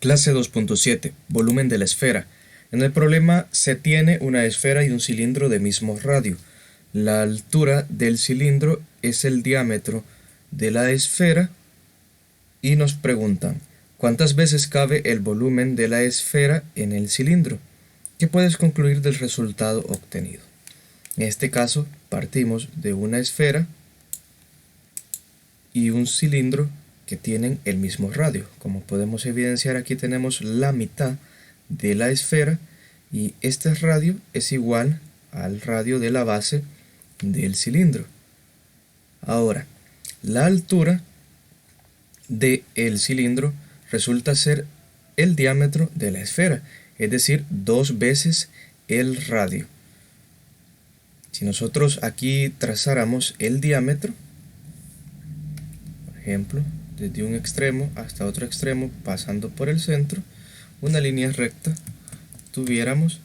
Clase 2.7. Volumen de la esfera. En el problema se tiene una esfera y un cilindro de mismo radio. La altura del cilindro es el diámetro de la esfera y nos preguntan ¿cuántas veces cabe el volumen de la esfera en el cilindro? ¿Qué puedes concluir del resultado obtenido? En este caso partimos de una esfera y un cilindro que tienen el mismo radio. Como podemos evidenciar, aquí tenemos la mitad de la esfera y este radio es igual al radio de la base del cilindro. Ahora, la altura del cilindro resulta ser el diámetro de la esfera, es decir, 2 veces el radio. Si nosotros aquí trazáramos el diámetro, por ejemplo, desde un extremo hasta otro extremo, pasando por el centro, una línea recta, tuviéramos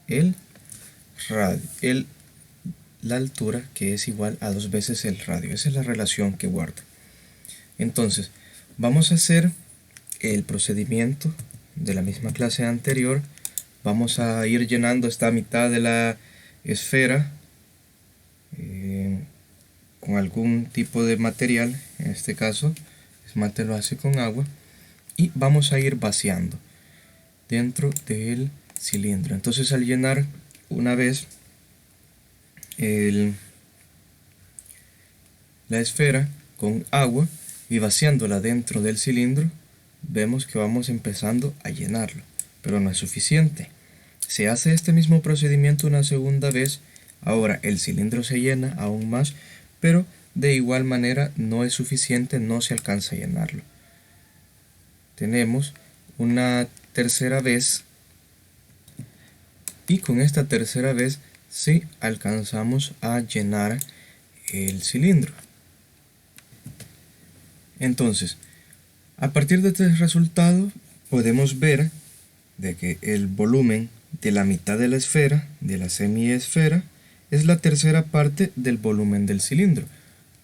el radio, la altura, que es igual a 2 veces el radio. Esa es la relación que guarda. Entonces, vamos a hacer el procedimiento de la misma clase anterior. Vamos a ir llenando esta mitad de la esfera con algún tipo de material. En este caso, esmalte lo hace con agua. Y vamos a ir vaciando dentro del cilindro. Entonces, al llenar una vez la esfera con agua y vaciándola dentro del cilindro, vemos que vamos empezando a llenarlo, pero no es suficiente. Se hace este mismo procedimiento una segunda vez. Ahora el cilindro se llena aún más, pero de igual manera no es suficiente, no se alcanza a llenarlo. Tenemos una tercera vez y con esta tercera vez sí alcanzamos a llenar el cilindro. Entonces, a partir de este resultado podemos ver de que el volumen de la mitad de la esfera, de la semiesfera, es la tercera parte del volumen del cilindro,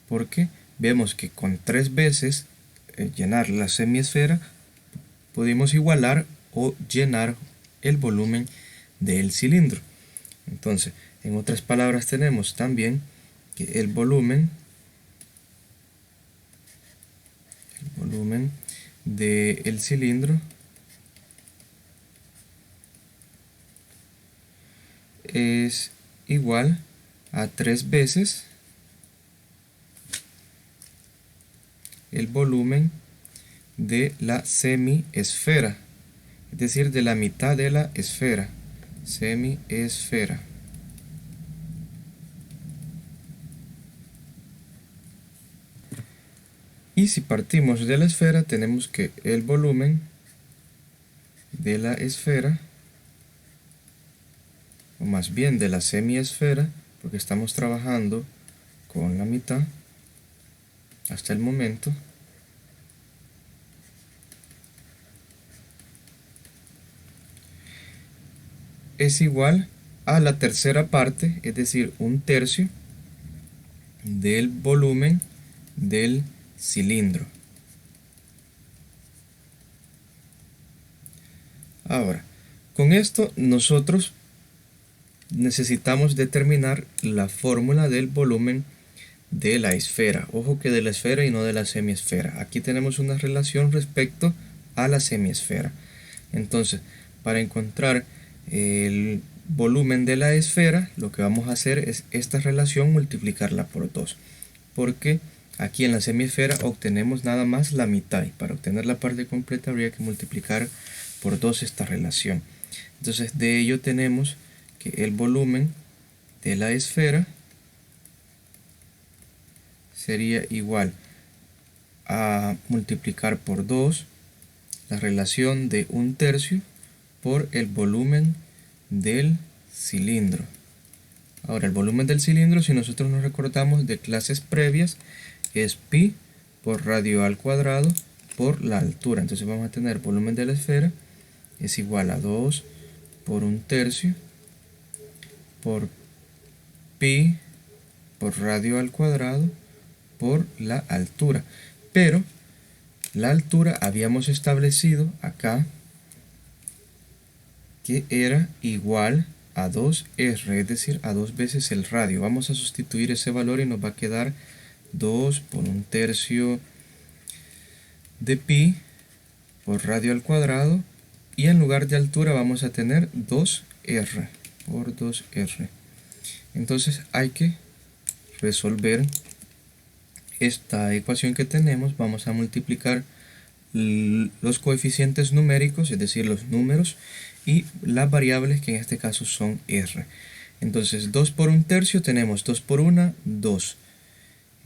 porque vemos que con 3 veces llenar la semiesfera pudimos igualar o llenar el volumen del cilindro. Entonces, en otras palabras, tenemos también que el volumen del cilindro es igual a 3 veces el volumen de la semiesfera, es decir, de la mitad de la esfera, semiesfera. Y si partimos de la esfera, tenemos que el volumen de la esfera, o más bien de la semiesfera, porque estamos trabajando con la mitad hasta el momento, es igual a la tercera parte, es decir, 1/3 del volumen del cilindro. Ahora, con esto nosotros necesitamos determinar la fórmula del volumen de la esfera. Ojo que de la esfera y no de la semiesfera. Aquí tenemos una relación respecto a la semiesfera. Entonces, para encontrar el volumen de la esfera, lo que vamos a hacer es esta relación multiplicarla por 2. Porque aquí en la semiesfera obtenemos nada más la mitad. Y para obtener la parte completa habría que multiplicar por 2 esta relación. Entonces, de ello tenemos que el volumen de la esfera sería igual a multiplicar por 2 la relación de 1/3 por el volumen del cilindro. Ahora, el volumen del cilindro, si nosotros nos recordamos de clases previas, es pi por radio al cuadrado por la altura. Entonces vamos a tener volumen de la esfera es igual a 2 por 1/3 por pi por radio al cuadrado por la altura. Pero la altura habíamos establecido acá que era igual a 2r, es decir, a 2 veces el radio. Vamos a sustituir ese valor y nos va a quedar 2 por 1/3 de pi por radio al cuadrado, y en lugar de altura vamos a tener 2r por 2r. Entonces hay que resolver esta ecuación que tenemos. Vamos a multiplicar los coeficientes numéricos, es decir, los números, y las variables, que en este caso son r. Entonces 2 por 1/3 tenemos 2 por 1, 2.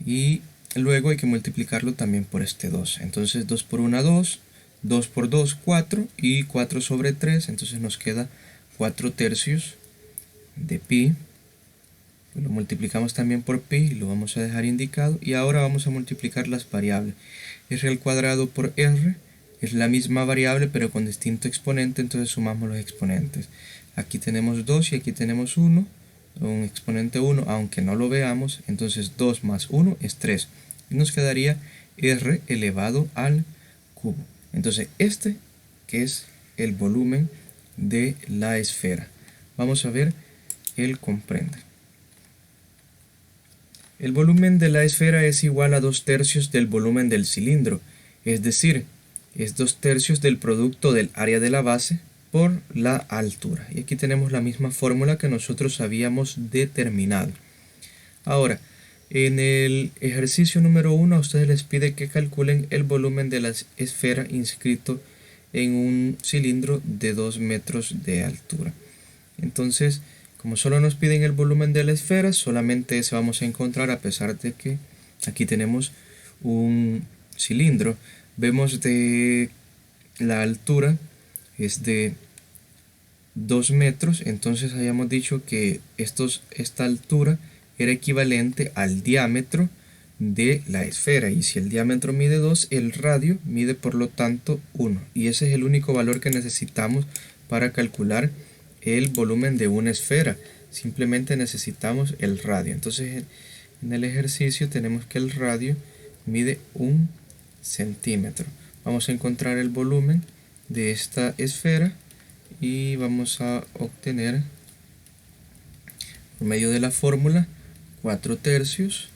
Y luego hay que multiplicarlo también por este 2. Entonces 2 por 1, 2. 2 por 2, 4. Y 4 sobre 3. Entonces nos queda 4/3 de pi. Lo multiplicamos también por pi y lo vamos a dejar indicado. Y ahora vamos a multiplicar las variables. R al cuadrado por r es la misma variable pero con distinto exponente, entonces sumamos los exponentes. Aquí tenemos 2 y aquí tenemos 1, un exponente 1, aunque no lo veamos. Entonces 2 más 1 es 3. Y nos quedaría r elevado al cubo. Entonces este que es el volumen de la esfera. Vamos a ver el comprende. El volumen de la esfera es igual a 2/3 del volumen del cilindro, es decir, es 2/3 del producto del área de la base por la altura. Y aquí tenemos la misma fórmula que nosotros habíamos determinado. Ahora, en el ejercicio número 1 a ustedes les pide que calculen el volumen de la esfera inscrito en un cilindro de 2 metros de altura. Entonces, como solo nos piden el volumen de la esfera, solamente ese vamos a encontrar, a pesar de que aquí tenemos un cilindro. Vemos de la altura es de 2 metros, entonces habíamos dicho que esta altura era equivalente al diámetro de la esfera, y si el diámetro mide 2, el radio mide por lo tanto 1, y ese es el único valor que necesitamos para calcular el volumen de una esfera. Simplemente necesitamos el radio. Entonces en el ejercicio tenemos que el radio mide 1 centímetro. Vamos a encontrar el volumen de esta esfera y vamos a obtener, por medio de la fórmula, 4/3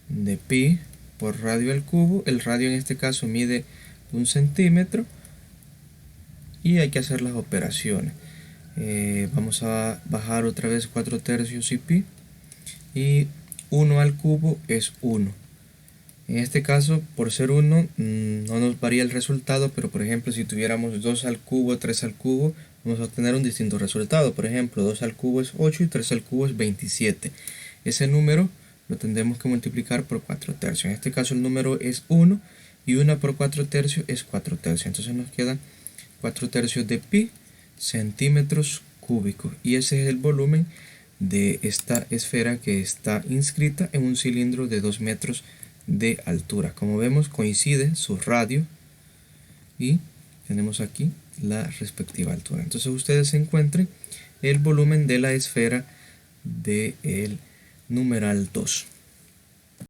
de pi por radio al cubo. El radio en este caso mide 1 centímetro y hay que hacer las operaciones. Vamos a bajar otra vez 4/3 y pi, y 1 al cubo es 1. En este caso, por ser 1, no nos varía el resultado, pero por ejemplo si tuviéramos 2 al cubo, 3 al cubo, vamos a obtener un distinto resultado. Por ejemplo, 2 al cubo es 8 y 3 al cubo es 27. Ese número lo tendremos que multiplicar por 4/3. En este caso el número es 1 y 1 por 4/3 es 4/3. Entonces nos queda 4/3 de pi centímetros cúbicos, y ese es el volumen de esta esfera que está inscrita en un cilindro de 2 metros de altura. Como vemos, coincide su radio y tenemos aquí la respectiva altura. Entonces ustedes encuentren el volumen de la esfera del numeral 2.